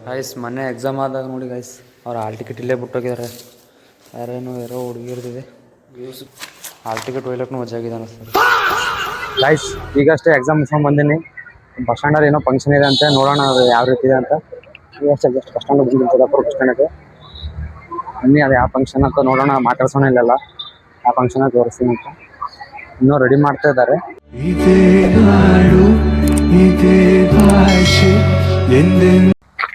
Guys ಮೊನ್ನೆ exam ಆದಾಗ ನೋಡಿ ಗೈಸ್ ಅವ್ರು ಹಾಲ್ ಟಿಕೆಟ್ ಇಲ್ಲೇ ಬಿಟ್ಟೋಗಿದ್ದಾರೆ. ಯಾರೋ ಹುಡುಗಿರ್ದಿದೆ ಹಾಲ್ ಟಿಕೆಟ್ ಒಯ್ಲಕ್ಕೂ ವಜಾಗಿದೆ ಅನ್ನಿಸ್ತಾರೆ. ಗೈಸ್ ಈಗಷ್ಟೇ ಎಕ್ಸಾಮ್ ಮುಗಿಸ್ಕೊಂಡು ಬಂದೀನಿ. ಬಸ್ ಸ್ಟ್ಯಾಂಡಲ್ಲಿ ಏನೋ ಫಂಕ್ಷನ್ ಇದೆ ಅಂತೆ, ನೋಡೋಣ ಅದು ಯಾವ ರೀತಿ ಇದೆ ಅಂತ. ಈಗಷ್ಟೇ ಜಸ್ಟ್ ಬಸ್ ಸ್ಟ್ಯಾಂಡ್ ಬಂದಿದ್ದೀನಿ, ಬಸ್ ಸ್ಟ್ಯಾಂಡ್ಗೆ ಬನ್ನಿ. ಅದು ಯಾವ ಫಂಕ್ಷನ್ ಅಂತ ನೋಡೋಣ, ಮಾತಾಡ್ಸೋಣ. ಇಲ್ಲೆಲ್ಲ ಯಾವ ಫಂಕ್ಷನ್ ತೋರಿಸ್ತೀನಿ ಅಂತ ಇನ್ನೂ ರೆಡಿ ಮಾಡ್ತಾ ಇದ್ದಾರೆ.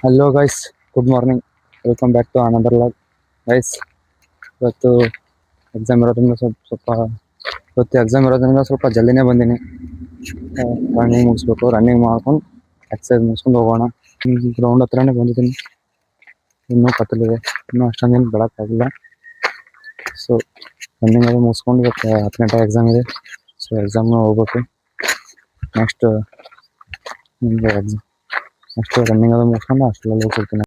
Hello guys, good morning, welcome back to another vlog. Guys ಇವತ್ತು ಎಕ್ಸಾಮ್ ಇರೋದ್ರಿಂದ ಸ್ವಲ್ಪ ಜಲ್ದಿನೇ ಬಂದೀನಿ. ರನ್ನಿಂಗ್ ಮುಗಿಸ್ಬೇಕು, ರನ್ನಿಂಗ್ ಮಾಡ್ಕೊಂಡು ಎಕ್ಸಸೈಸ್ ಮುಗಿಸ್ಕೊಂಡು ಹೋಗೋಣ. ಗ್ರೌಂಡ್ ಹತ್ರನೇ ಬಂದಿದ್ದೀನಿ. ಇನ್ನೂ ಕತ್ತಲಿದೆ, ಇನ್ನೂ ಅಷ್ಟೊಂದೇನು ಬೆಳಕಾಗಿಲ್ಲ. ಸೊ ರನ್ನಿಂಗ್ ಅದು ಮುಗಿಸ್ಕೊಂಡು ಇವತ್ತು 10 ಗಂಟೆ ಎಕ್ಸಾಮ್ ಇದೆ. ಸೊ ಎಕ್ಸಾಮ್ನ ಹೋಗ್ಬೇಕು. ನೆಕ್ಸ್ಟ್ ರನ್ನಿಂಗ್ ಅದು ಮುಗಿಸ್ಕೊಂಡು ಅಷ್ಟರಲ್ಲಿ ಹೋಗ್ತಿರ್ತೀನಿ.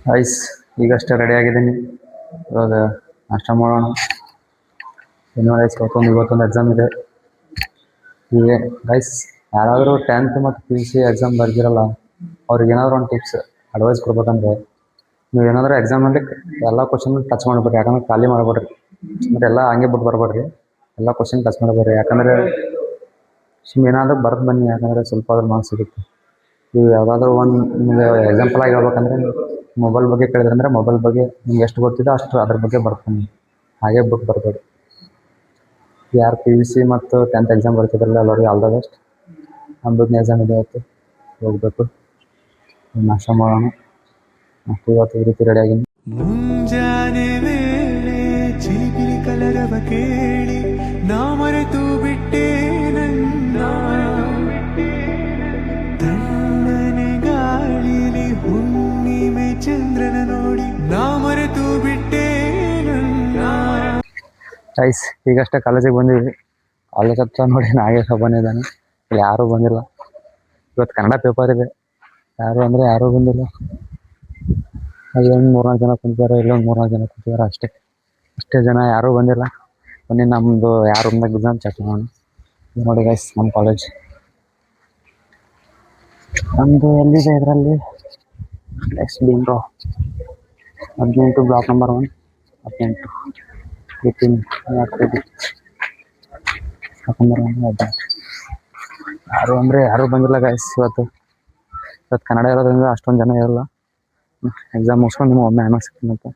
ಗೈಸ್ ಈಗಷ್ಟೇ ರೆಡಿ ಆಗಿದ್ದೀನಿ. ಇವಾಗ ನಾಷ್ಟ ಮಾಡೋಣ. ಇವತ್ತೊಂದು ಎಕ್ಸಾಮ್ ಇದೆ. ಹೀಗೆ ಗೈಸ್, ಯಾರಾದರೂ 10th ಮತ್ತು PUC ಎಕ್ಸಾಮ್ ಬರ್ದಿರಲ್ಲ, ಅವ್ರಿಗೆ ಏನಾದರೂ ಒಂದು ಟಿಪ್ಸ್ ಅಡ್ವೈಸ್ ಕೊಡ್ಬೇಕಂದ್ರೆ, ನೀವು ಏನಾದರೂ ಎಕ್ಸಾಮಲ್ಲಿ ಎಲ್ಲ ಕ್ವಶನ್ ಟಚ್ ಮಾಡ್ಬೇಡ್ರಿ. ಯಾಕಂದ್ರೆ ಖಾಲಿ ಮಾಡ್ಬೇಡ್ರಿ, ಮತ್ತು ಎಲ್ಲ ಹಂಗೆ ಬಿಟ್ಟು ಬರ್ಬೇಡ್ರಿ. ಎಲ್ಲ ಕ್ವಶನ್ ಟಚ್ ಮಾಡ್ಬೇಡ್ರಿ. ಯಾಕಂದರೆ ಏನಾದರೂ ಬರ್ದು ಬನ್ನಿ, ಯಾಕಂದರೆ ಸ್ವಲ್ಪ ಆದ್ರೂ ಮಾರ್ಕ್ಸ್ ಸಿಗುತ್ತೆ. ನೀವು ಯಾವುದಾದ್ರೂ ಒಂದು ನಿಮಗೆ ಎಕ್ಸಾಂಪಲ್ ಆಗಿ ಹೇಳ್ಬೇಕಂದ್ರೆ, ಮೊಬೈಲ್ ಬಗ್ಗೆ ಕೇಳಿದ್ರೆ ಅಂದರೆ ಮೊಬೈಲ್ ಬಗ್ಗೆ ನಿಮ್ಗೆ ಎಷ್ಟು ಗೊತ್ತಿದೆ ಅಷ್ಟು ಅದ್ರ ಬಗ್ಗೆ ಬರ್ತೀನಿ. ಹಾಗೆ ಬಿಟ್ಟು ಬರಬೇಡಿ. ಯಾರು PUC ಮತ್ತು 10th ಎಕ್ಸಾಮ್ ಬರ್ತಿದ್ರಲ್ಲ, ಎಲ್ಲರಿಗೆ ಆಲ್ ದ ಬೆಸ್ಟ್. ನಮ್ಮದು ಎಕ್ಸಾಮ್ ಇದೆ, ಇವತ್ತು ಹೋಗಬೇಕು. ನಾಷ್ಟ ಮಾಡೋಣ. ಮತ್ತು ಇವತ್ತು ಈ ರೀತಿ ರೆಡಿ ಆಗಿನಿ. ಮುಂಜಾನೆ ವೇಳೆ ಚಿಲಿಪಿಲಿ ಕಲರವ ಕೇಳಿ ನಾ ಮರೆತು ಬಿಟ್ಟೆ ನನ್ನ, ತಣ್ಣನೆ ಗಾಳಿಲಿ ಹುಣ್ಣಿಮೆ ಚಂದ್ರನ ನೋಡಿ ನಾ ಮರೆತು ಬಿಟ್ಟೆ ನನ್ನ. ಗೈಸ್ ಈಗಷ್ಟೇ ಕಾಲೇಜಿಗೆ ಬಂದಿದ್ವಿ. ಕಾಲೇಜ್ ಹತ್ರ ನೋಡಿ ನಾಗೇಶ ಬಂದಿದ್ದಾನೆ. ಇಲ್ಲಿ ಯಾರೂ ಬಂದಿಲ್ಲ. ಇವತ್ತು ಕನ್ನಡ ಪೇಪರ್ ಇದೆ. ಯಾರೂ ಬಂದಿಲ್ಲ. ಅಲ್ಲೊಂದು 3-4 ಜನ ಕುಂತಿದ್ದಾರೆ, ಇಲ್ಲೊಂದು 3-4 ಜನ ಕುಂತಿದ್ದಾರೆ. ಅಷ್ಟೇ ಜನ, ಯಾರೂ ಬಂದಿಲ್ಲ. ಬನ್ನಿ ನಮ್ಮದು ಯಾರ ರೂಮ್ದಾಗ ಎಕ್ಸಾಮ್ ಚೆಕ್ ಮಾಡೋಣ. ನೋಡಿ ಗೈಸ್, ನಮ್ಮ ಕಾಲೇಜ್ ನಮ್ಮದು ಎಲ್ಲಿದೆ ಇದರಲ್ಲಿ ನೆಕ್ಸ್ಟ್ ಭೀಮ್ರಾವ್ 18 ಬ್ಲಾಕ್ ನಂಬರ್ 1 18 ಯಾರೂ ಬಂದಿಲ್ಲ ಗೈಸ್. ಇವತ್ತು ಕನ್ನಡ ಇರೋದ್ರಿಂದ ಅಷ್ಟೊಂದು ಜನ ಇರಲ್ಲ. ಎಕ್ಸಾಮ್ ಮುಗಿಸ್ಕೊಂಡು ನಿಮ್ಮ ಒಮ್ಮೆ ಆಮೇಲೆ ಸಿಗ್ತೀನಂತ.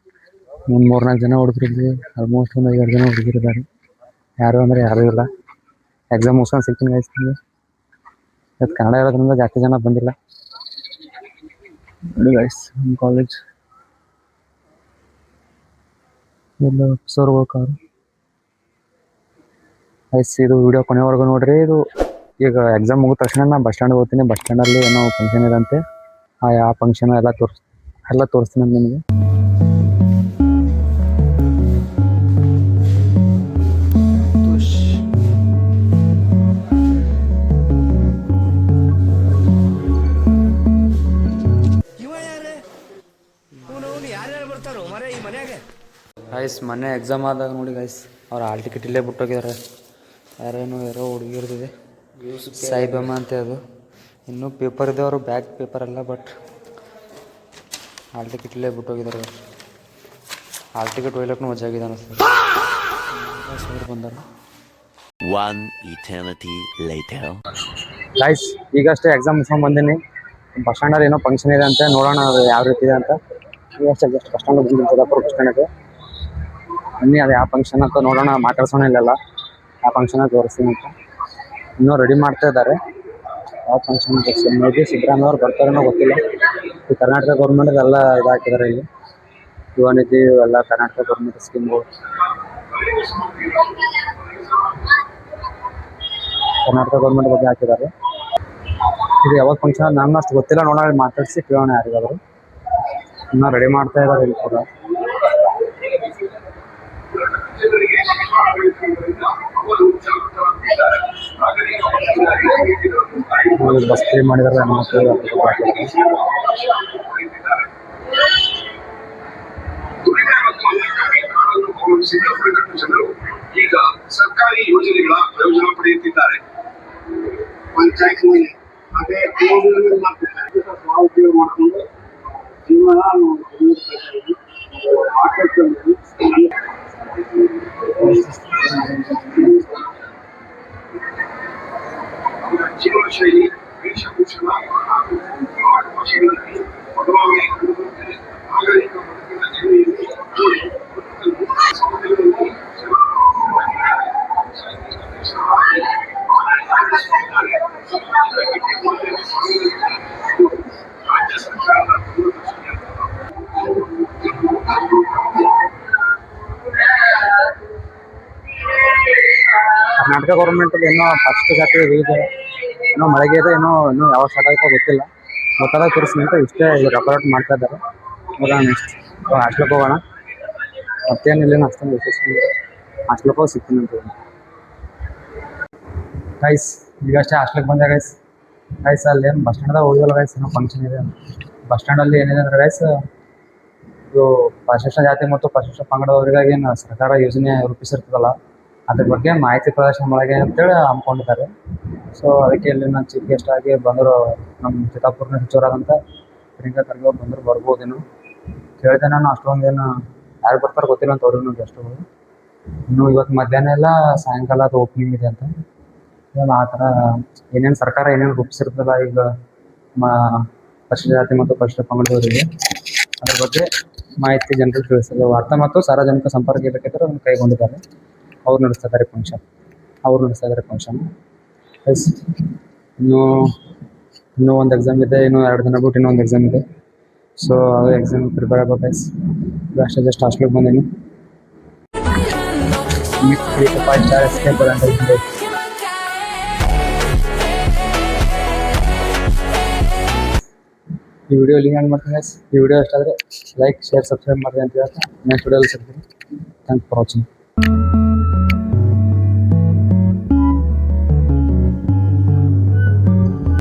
ಒಂದು 3-4 ಜನ ಹುಡುಗರಿದ್ವಿ. ಆಲ್ಮೋಸ್ಟ್ ಒಂದು 5 ಜನ ಹುಡುಗರಿದ್ದಾರೆ. ಯಾರೂ ಇಲ್ಲ. ಎಕ್ಸಾಮ್ ಮುಗಿಸ್ಕೊಂಡು ಸಿಗ್ತೀನಿ ಗೈಸ್ ನಿಮಗೆ. ಇವತ್ತು ಕನ್ನಡ ಇರೋದ್ರಿಂದ ಜಾಸ್ತಿ ಜನ ಬಂದಿಲ್ಲ. ನೋಡಿ ಗೈಸ್, ನಮ್ಮ ಕಾಲೇಜ್ ಎಲ್ಲ ಸರ್ವ ಕಾರು. ಗೈಸ್ ಇದು ವಿಡಿಯೋ ಕೊನೆವರೆಗೂ ನೋಡ್ರಿ. ಇದು ಈಗ ಎಕ್ಸಾಮ್ ಮುಗಿದ ತಕ್ಷಣ ನಾನು ಬಸ್ ಸ್ಟ್ಯಾಂಡ್ಗೆ ಹೋಗ್ತೀನಿ. ಬಸ್ ಸ್ಟ್ಯಾಂಡಲ್ಲಿ ಏನೋ ಫಂಕ್ಷನ್ ಇದಂತೆ. ಆ ಫಂಕ್ಷನ್ ಎಲ್ಲ ತೋರಿಸ್ತೀನಿ ನಿಮಗೆ. ಗೈಸ್ ಮೊನ್ನೆ ಎಕ್ಸಾಮ್ ಆದಾಗ ನೋಡಿ ಗೈಸ್ ಅವ್ರು ಹಾಲ್ ಟಿಕೆಟ್ ಇಲ್ಲೇ ಬಿಟ್ಟೋಗಿದ್ದಾರೆ. ಯಾರೋ ಹುಡುಗಿರ್ದಿದೆ ಸಾಯಿಬಮ್ಮ ಅಂತ. ಅದು ಇನ್ನೂ ಪೇಪರ್ ಇದೆ, ಅವರು ಬ್ಯಾಕ್ ಪೇಪರ್ ಎಲ್ಲ. ಬಟ್ ಹಾಲ್ ಟಿಕೆಟ್ ಇಲ್ಲೇ ಬಿಟ್ಟೋಗಿದ್ದಾರೆ. Hall ticket ಒಯ್ಲಕ್ಕೂ ವಜಾಗಿದೆ ಅನ್ನಿಸ್ತಾರೆ. ಬಂದಾರ. ಗೈಸ್ ಈಗಷ್ಟೇ ಎಕ್ಸಾಮ್ ಮುಗಿಸ್ಕೊಂಡು ಬಂದೀನಿ. ಬಸ್ ಸ್ಟ್ಯಾಂಡಲ್ಲಿ ಏನೋ ಫಂಕ್ಷನ್ ಇದೆ ಅಂತೆ, ನೋಡೋಣ ಅದು ಯಾವ ರೀತಿ ಇದೆ ಅಂತ. ಈಗಷ್ಟೇ ಜಸ್ಟ್ ಬಸ್ ಸ್ಟ್ಯಾಂಡ್ ಬಂದಿದ್ದೀನಿ, ಬಸ್ ಸ್ಟ್ಯಾಂಡ್ಗೆ ಬನ್ನಿ. ಅದು ಯಾವ ಫಂಕ್ಷನ್ ಅಂತ ನೋಡೋಣ, ಮಾತಾಡ್ಸೋಣ. ಇಲ್ಲೆಲ್ಲ ಯಾವ ಫಂಕ್ಷನ್ ತೋರಿಸ್ತೀನಿ ಅಂತ ಇನ್ನೂ ರೆಡಿ ಮಾಡ್ತಾ ಇದ್ದಾರೆ. ಯಾವ ಫಂಕ್ಷನ್ ಮೇ ಬಿ ಸಿದ್ದರಾಮಯ್ಯ ಅವ್ರು ಬರ್ತಾರೇನೋ ಗೊತ್ತಿಲ್ಲ. ಈ ಕರ್ನಾಟಕ ಗೌರ್ಮೆಂಟ್ ಎಲ್ಲ ಇದಾಕಿದ್ದಾರೆ. ಇಲ್ಲಿ ಯುವ ನಿಧಿ ಎಲ್ಲ ಕರ್ನಾಟಕ ಗೌರ್ಮೆಂಟ್ ಸ್ಕೀಮ್ಗಳು ಕರ್ನಾಟಕ ಗೌರ್ಮೆಂಟ್ ಬಗ್ಗೆ ಹಾಕಿದ್ದಾರೆ. ಇದು ಯಾವಾಗ ಫಂಕ್ಷನ್ ನಾನು ಅಷ್ಟು ಗೊತ್ತಿಲ್ಲ, ನೋಡೋಣ ಮಾತಾಡಿಸಿ ಕೇಳೋಣ ಯಾರಿಗಾದ್ರು. ಇನ್ನೂ ರೆಡಿ ಮಾಡ್ತಾ ಇದ್ದಾರೆ ಇಲ್ಲಿ ಕೂಡ. ಬಸ್ ಫ್ರೀ ಮಾಡಿದ್ದಾರೆ ಹೆಣ್ಮಕ್ಳು. ಈಗ ಸರ್ಕಾರಿ ಯೋಜನೆಗಳ ಪ್ರಯೋಜನ ಪಡೆಯುತ್ತಿದ್ದಾರೆ. ಪಂಚಾಯತ್ ಅದೇ ಉಪಯೋಗ ಮಾಡಿಕೊಂಡು ಜೀವನ ಜೀವನ ಶೈಲಿ, ವೇಷಭೂಷಣ ಹಾಗೂ ಭಾಷೆಗಳಲ್ಲಿ ಬದಲಾವಣೆ ಕಂಡುಬರುತ್ತದೆ. ನಾಗರಿಕ ಬದುಕಿನ ಶೈಲಿಯಲ್ಲಿ ರಾಜ್ಯ ಸರ್ಕಾರದ ಕರ್ನಾಟಕ ಗೌರ್ಮೆಂಟ್ ಏನೋ ಫಸ್ಟ್ ಜಾತಿ ಇದೆ, ಏನೋ ಮಳೆಗೆ ಇದೆ, ಇನ್ನೂ ಯಾವಾಗ ಸ್ಟಾರ್ಟ್ ಆಗುತ್ತೋ ಗೊತ್ತಿಲ್ಲ. ಗೊತ್ತಾದಾಗ ತೋರಿಸ್ತೀನಿ ಅಂತ ಇಷ್ಟೇ ರೆಕಾರ್ಡ್ ಮಾಡ್ತಾ ಇದ್ದಾರೆ. ಹೋಗೋಣ ನೆಕ್ಸ್ಟ್ ಹಾಸ್ಟ್ಲಕ್ಕೆ ಹೋಗೋಣ. ಮತ್ತೇನಿಲ್ಲ ಅಷ್ಟೊಂದು ವಿಶೇಷ. ಹಾಸ್ಟ್ಲಕ್ಕೆ ಹೋಗಿ ಸಿಗ್ತೀನಿ ಅಂತ ಗೈಸ್. ಈಗಷ್ಟೇ ಹಾಸ್ಟ್ಲಿಗೆ ಬಂದೆ ಗೈಸ್. ಅಲ್ಲಿ ಏನು ಬಸ್ ಸ್ಟ್ಯಾಂಡ್ದಾಗ ಹೋಗಿಲ್ಲ ಗೈಸ್, ಏನೋ ಫಂಕ್ಷನ್ ಇದೆ. ಬಸ್ ಸ್ಟ್ಯಾಂಡಲ್ಲಿ ಏನಿದೆ ಅಂದರೆ ಗೈಸ್, ಇದು ಪರಿಶಿಷ್ಟ ಜಾತಿ ಮತ್ತು ಪರಿಶಿಷ್ಟ ಪಂಗಡದವರಿಗಾಗಿ ಏನು ಸರ್ಕಾರ ಯೋಜನೆ ರೂಪಿಸಿರ್ತದಲ್ಲ, ಅದ್ರ ಬಗ್ಗೆ ಮಾಹಿತಿ ಪ್ರದರ್ಶನ ಮಾಡಕ್ಕೆ ಅಂತೇಳಿ ಹಮ್ಮಿಕೊಂಡಿದ್ದಾರೆ. ಸೊ ಅದಕ್ಕೆ ಇಲ್ಲಿ ನಾನು ಚೀಫ್ ಗೆಸ್ಟ್ ಆಗಿ ಬಂದರು. ನಮ್ಮ ಚಿತ್ತಾಪುರನ ಸಚಿವರಾದಂಥ ಪ್ರಿಯಾಂಕಾ ಖರ್ಗೆ ಅವ್ರು ಬಂದರು, ಬರ್ಬೋದೇನು ಕೇಳಿದೆ ನಾನು. ಅಷ್ಟೊಂದೇನು ಯಾರು ಬರ್ತಾರೆ ಗೊತ್ತಿಲ್ಲ ಅಂತ ಅವ್ರಿಗೂ ಗೆಸ್ಟ್ಗಳು. ಇನ್ನು ಇವತ್ತು ಮಧ್ಯಾಹ್ನ ಎಲ್ಲ ಸಾಯಂಕಾಲ ಅದು ಓಪನಿಂಗ್ ಇದೆ ಅಂತ. ಆ ಥರ ಏನೇನು ಸರ್ಕಾರ ಏನೇನು ರೂಪಿಸಿರ್ತಲ್ಲ ಈಗ ಪರಿಶಿಷ್ಟ ಜಾತಿ ಮತ್ತು ಪರಿಶಿಷ್ಟ ಪಂಗಡದವರಿಗೆ, ಅದ್ರ ಬಗ್ಗೆ ಮಾಹಿತಿ ಜನರಿಗೆ ತಿಳಿಸಿದೆ. ವಾರ್ತಾ ಮತ್ತು ಸಾರ್ವಜನಿಕ ಸಂಪರ್ಕ ಇಲಾಖೆಯವರು ಅದನ್ನು ಕೈಗೊಂಡಿದ್ದಾರೆ. ಅವ್ರು ನಡೆಸ್ತಾ ಇದ್ದಾರೆ ಫಂಕ್ಷನ್. ಎಸ್, ಇನ್ನೂ ಒಂದು ಎಕ್ಸಾಮ್ ಇದೆ. ಇನ್ನೂ 2 ದಿನ ಬಿಟ್ಟು ಇನ್ನೊಂದು ಎಕ್ಸಾಮ್ ಇದೆ. ಸೊ ಅದು ಎಕ್ಸಾಮ್ ಪ್ರಿಪೇರ್ ಆಗಬೇಕು ಗೈಸ್. ಅಷ್ಟೇ ಜಸ್ಟ್ ಹಾಸ್ಟ್ಲಿಗೆ ಬಂದೀನಿ. 5 ಸ್ಟಾರ್ ಎಸ್ಕೇಪ್ ಅಂತ. ಈ ವಿಡಿಯೋ ಲಿಂಕ್ ಏನು ಮಾಡ್ತೀನಿ ಗೈಸ್. ಈ ವಿಡಿಯೋ ಇಷ್ಟ ಆದರೆ ಲೈಕ್, ಶೇರ್, ಸಬ್ಸ್ಕ್ರೈಬ್ ಮಾಡಿರಿ ಅಂತ ಹೇಳ್ತಾ ನೆಕ್ಸ್ಟ್ ವಿಡಿಯೋಲಿ ಸಿಗ್ತೀನಿ. Thanks for watching.